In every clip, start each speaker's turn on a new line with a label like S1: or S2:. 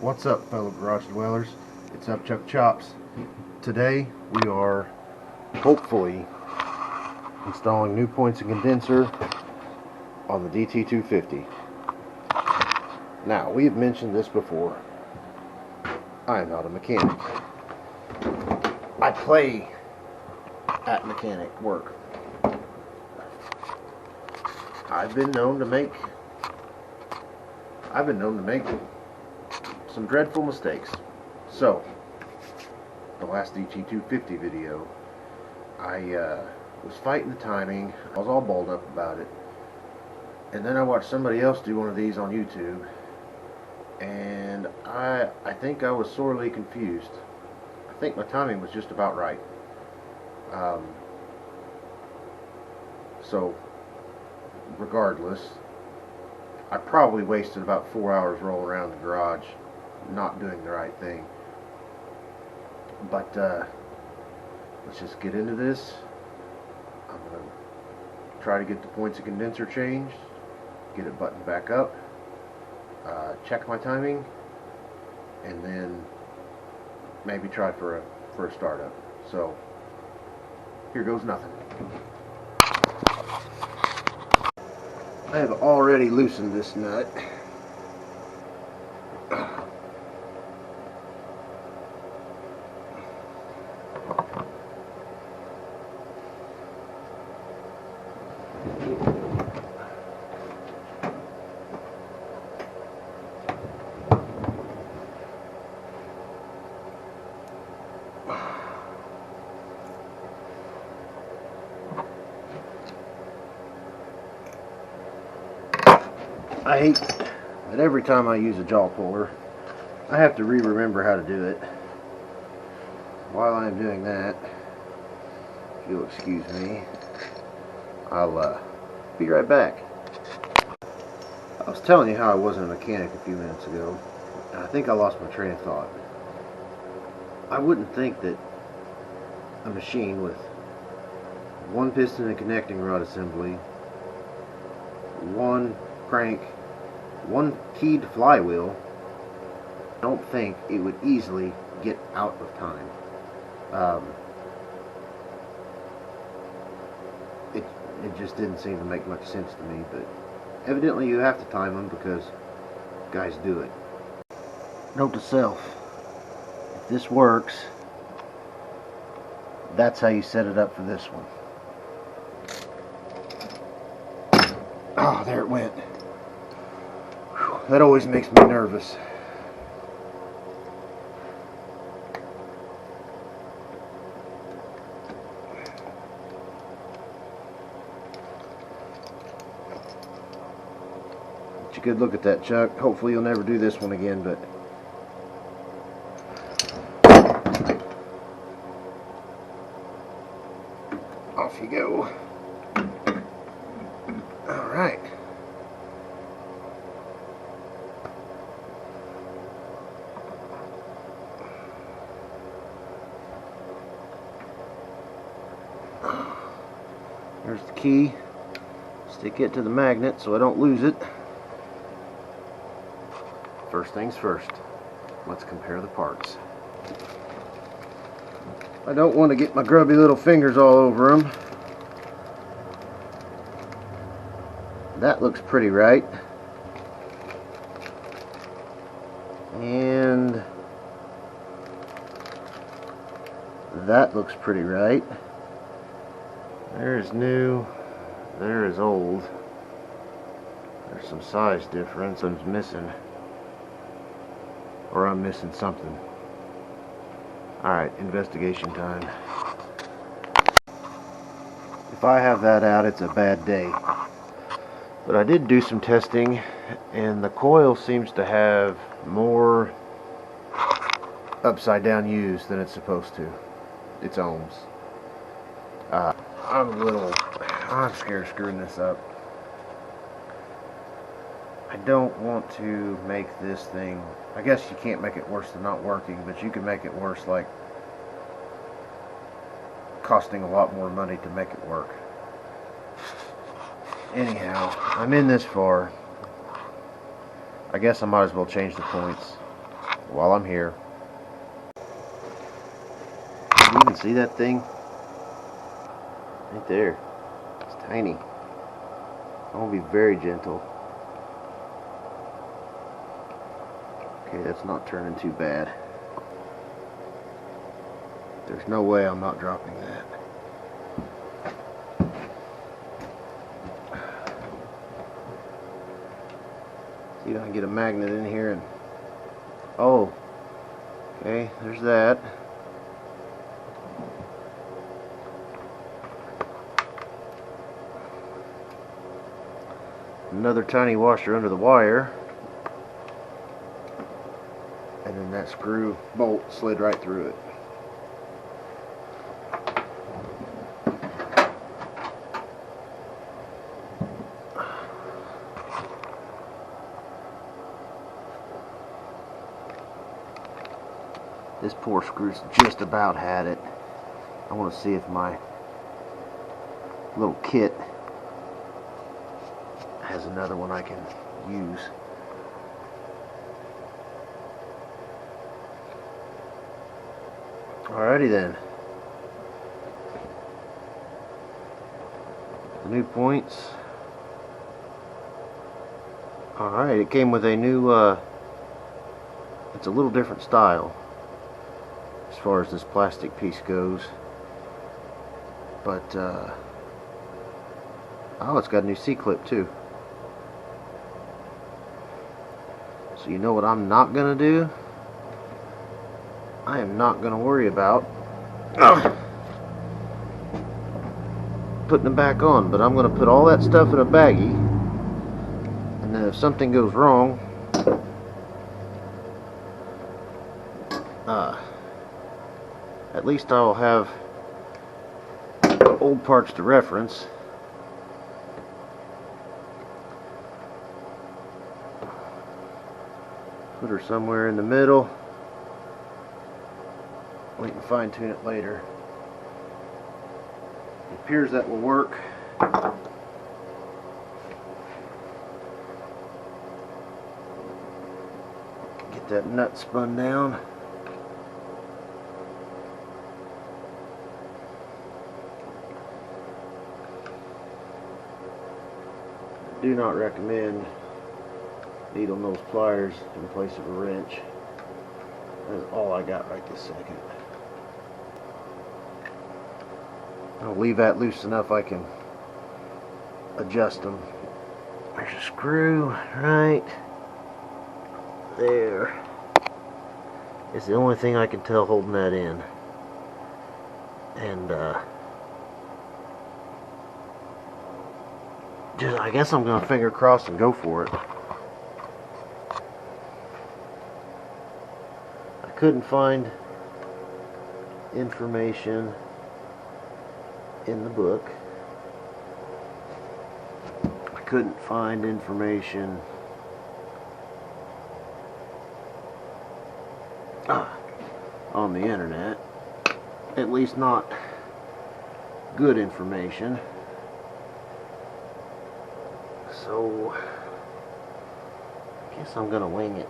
S1: What's up, fellow garage dwellers? It's Up Chuck Chops. Today we are hopefully installing new points and condenser on the DT250. Now, we've mentioned this before. I am not a mechanic. I play at mechanic work. I've been known to make some dreadful mistakes. So, the last DT250 video, I was fighting the timing. I was all balled up about it. And then I watched somebody else do one of these on YouTube. And I think I was sorely confused. I think my timing was just about right. So, regardless, I probably wasted about 4 hours rolling around the garage not doing the right thing. But let's just get into this. I'm going to try to get the points of condenser changed, get it buttoned back up, check my timing, and then maybe try for a startup. So here goes nothing. I have already loosened this nut. I hate that every time I use a jaw puller, I have to remember how to do it. While I'm doing that, if you'll excuse me, I'll be right back. I was telling you how I wasn't a mechanic a few minutes ago, and I think I lost my train of thought. I wouldn't think that a machine with one piston and connecting rod assembly, one crank, one keyed flywheel, I don't think it would easily get out of time. It just didn't seem to make much sense to me, but evidently you have to time them because guys do it. Note to self, if this works, that's how you set it up for this one. Oh, there it went. Whew, that always makes me nervous. But you could look at that, Chuck. Hopefully you'll never do this one again, but off you go. Alright. There's the key. Stick it to the magnet so I don't lose it. First things first, let's compare the parts. I don't want to get my grubby little fingers all over them. That looks pretty right. And that looks pretty right. There's new, there is old. There's some size difference. I'm missing. Or I'm missing something. Alright, investigation time. If I have that out, it's a bad day. But I did do some testing, and the coil seems to have more upside down U's than it's supposed to. Its ohms. I'm scared of screwing this up. I don't want to make this thing, I guess you can't make it worse than not working, but you can make it worse like costing a lot more money to make it work. Anyhow, I'm in this far. I guess I might as well change the points. while I'm here. Can you even see that thing? Right there. It's tiny. I want to be very gentle. Okay, that's not turning too bad. There's no way I'm not dropping that. See if I can get a magnet in here and... Oh, okay, there's that. Another tiny washer under the wire. And then that screw bolt slid right through it. This poor screw's just about had it. I want to see if my little kit has another one I can use. Alrighty then. The new points. Alright, it came with a new, it's a little different style as far as this plastic piece goes. But, oh, it's got a new C-clip too. So you know what I'm not going to do? I am not going to worry about putting them back on, but I'm going to put all that stuff in a baggie, and then if something goes wrong, at least I'll have old parts to reference. Put her somewhere in the middle. We can fine tune it later. It appears that will work. Get that nut spun down. I do not recommend needle nose pliers in place of a wrench. That's all I got right this second. I'll leave that loose enough I can adjust them. There's a screw right there. It's the only thing I can tell holding that in. And just, I guess I'm gonna finger cross and go for it. I couldn't find information in the book. I couldn't find information on the internet, at least not good information. So I guess I'm gonna wing it.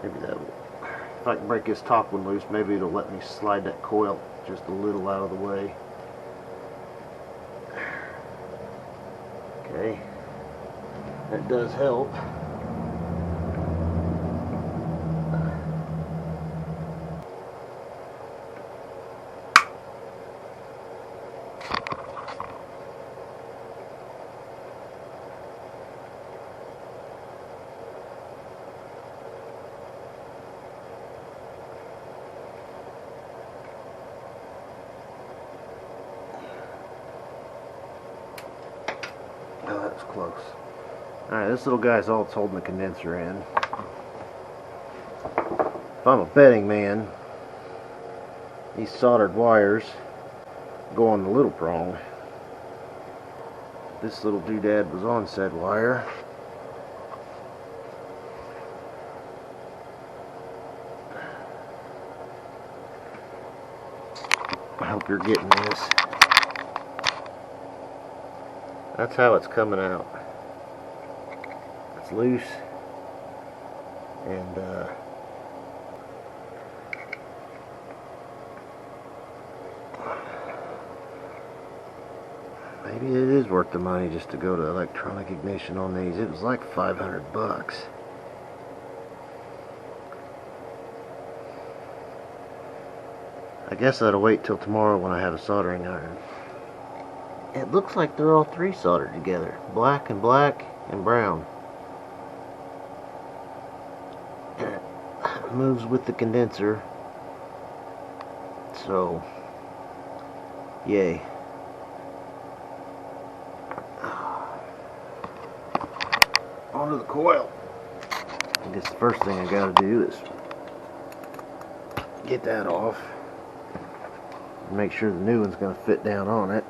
S1: Maybe that will, if I can break this top one loose, maybe it'll let me slide that coil just a little out of the way. Okay, that does help. Oh, that was close. Alright, this little guy's all it's holding the condenser in. If I'm a betting man, these soldered wires go on the little prong. This little doodad was on said wire. I hope you're getting this. That's how it's coming out. It's loose. And maybe it is worth the money just to go to electronic ignition on these. It was like 500 bucks. I guess that'll wait till tomorrow when I have a soldering iron. It looks like they're all three soldered together. Black and brown. And it moves with the condenser. So, yay. Onto the coil. I guess the first thing I gotta do is get that off. Make sure the new one's gonna fit down on it.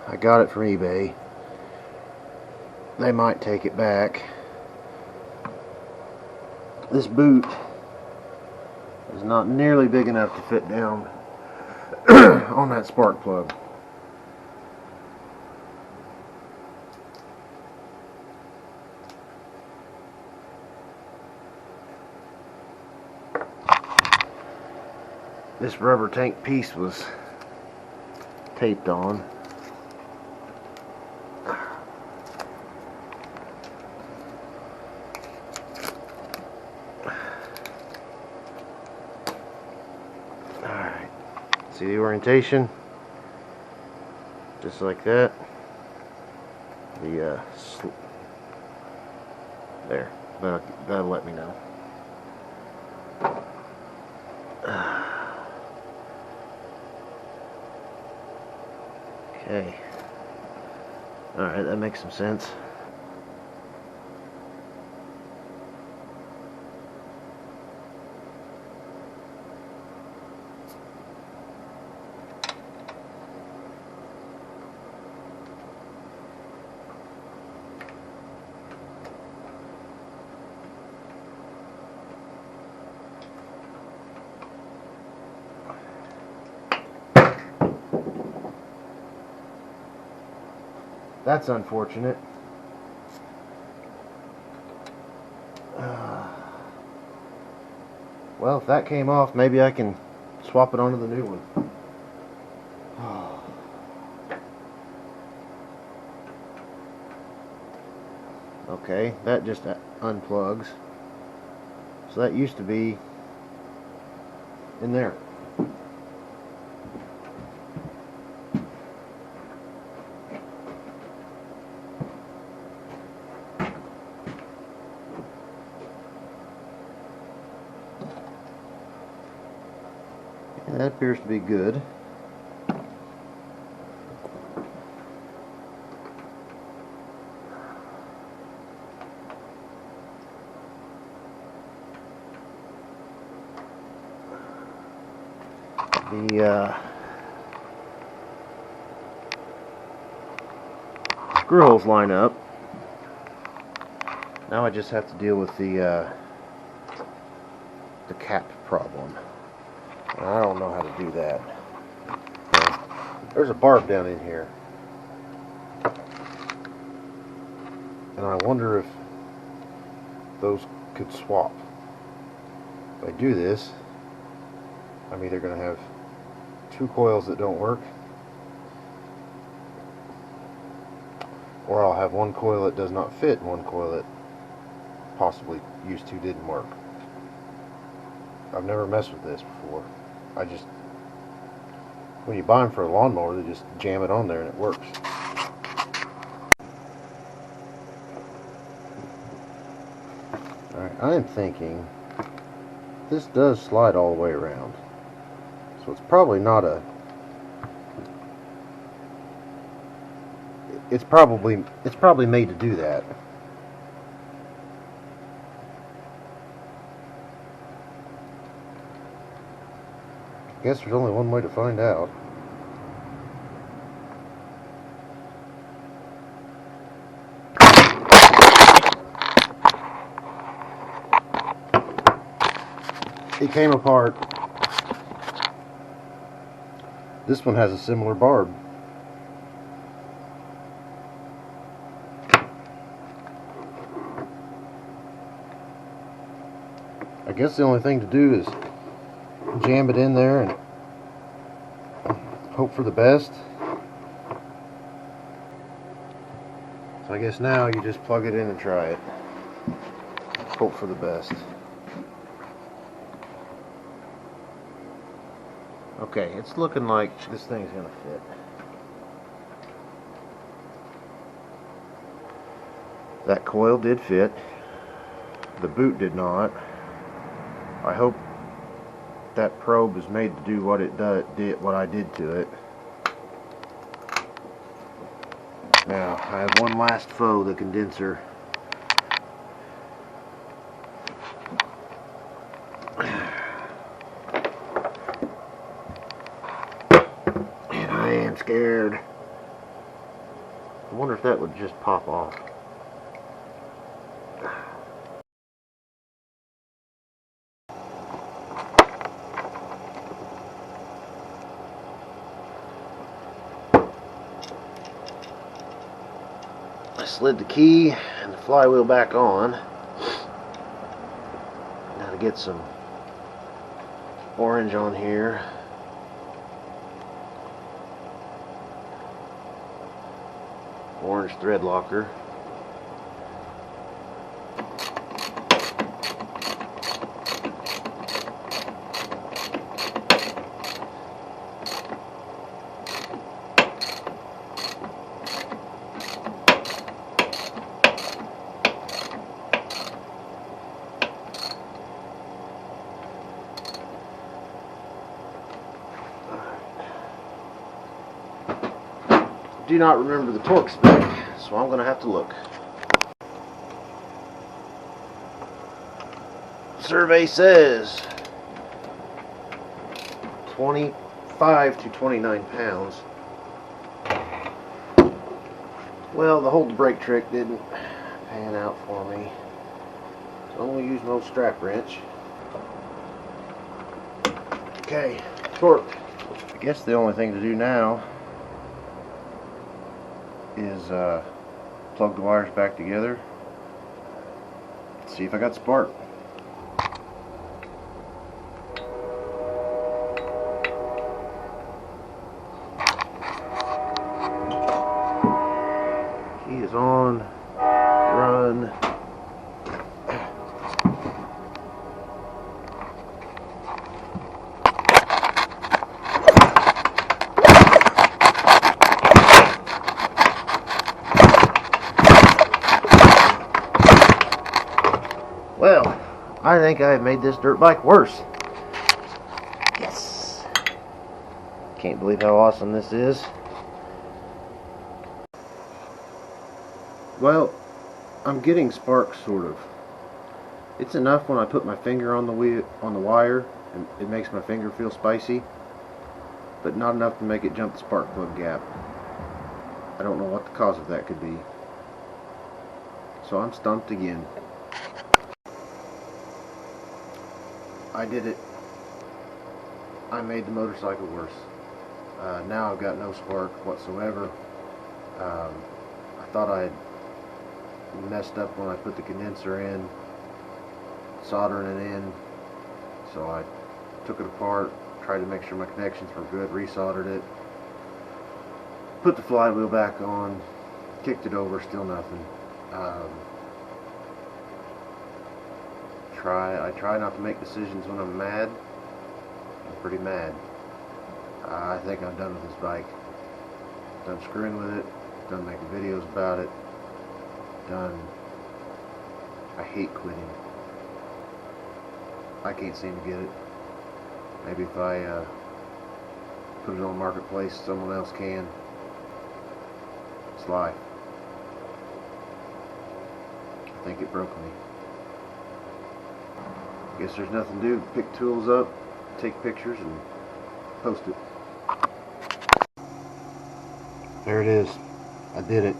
S1: I got it from eBay. They might take it back. This boot is not nearly big enough to fit down on that spark plug. This rubber tank piece was taped on. Alright, see the orientation? Just like that. There, that'll let me know. Okay. Alright, that makes some sense. That's unfortunate. Well, if that came off, maybe I can swap it onto the new one. Okay, that just unplugs. So that used to be in there. That appears to be good. The screw holes line up. Now I just have to deal with the cap problem. I don't know how to do that. There's a barb down in here. And I wonder if those could swap. If I do this, I'm either going to have two coils that don't work, or I'll have one coil that does not fit and one coil that possibly used to didn't work. I've never messed with this before. When you buy them for a lawnmower, they just jam it on there and it works. Alright, I am thinking this does slide all the way around. So it's probably not a... It's probably made to do that. I guess there's only one way to find out. It came apart. This one has a similar barb. I guess the only thing to do is jam it in there and hope for the best. So I guess now you just plug it in and try it. Hope for the best. Okay, it's looking like this thing's gonna fit. That coil did fit. The boot did not. I hope that probe is made to do what what I did to it. Now I have one last foe, the condenser. And I am scared. I wonder if that would just pop off. I slid the key and the flywheel back on. Now to get some orange on here. Orange thread locker. Do not remember the torque spec, so I'm going to have to look. Survey says 25 to 29 pounds. Well, the hold the brake trick didn't pan out for me, so I'm going to use my old strap wrench. Okay, torque. I guess the only thing to do now is plug the wires back together, see if I got spark. Key is on, run. Well, I think I have made this dirt bike worse. Yes! Can't believe how awesome this is. Well, I'm getting sparks, sort of. It's enough when I put my finger on the wire, and it makes my finger feel spicy, but not enough to make it jump the spark plug gap. I don't know what the cause of that could be. So I'm stumped again. I did it. I made the motorcycle worse. Now I've got no spark whatsoever. I thought I had messed up when I put the condenser in, soldering it in, so I took it apart, tried to make sure my connections were good, resoldered it, put the flywheel back on, kicked it over, still nothing. I try not to make decisions when I'm mad. I'm pretty mad. I think I'm done with this bike. Done screwing with it, done making videos about it, done. I hate quitting. I can't seem to get it. Maybe if I put it on marketplace, someone else can. It's life. I think it broke me. Guess there's nothing to do. Pick tools up, take pictures, and post it. There it is. I did it.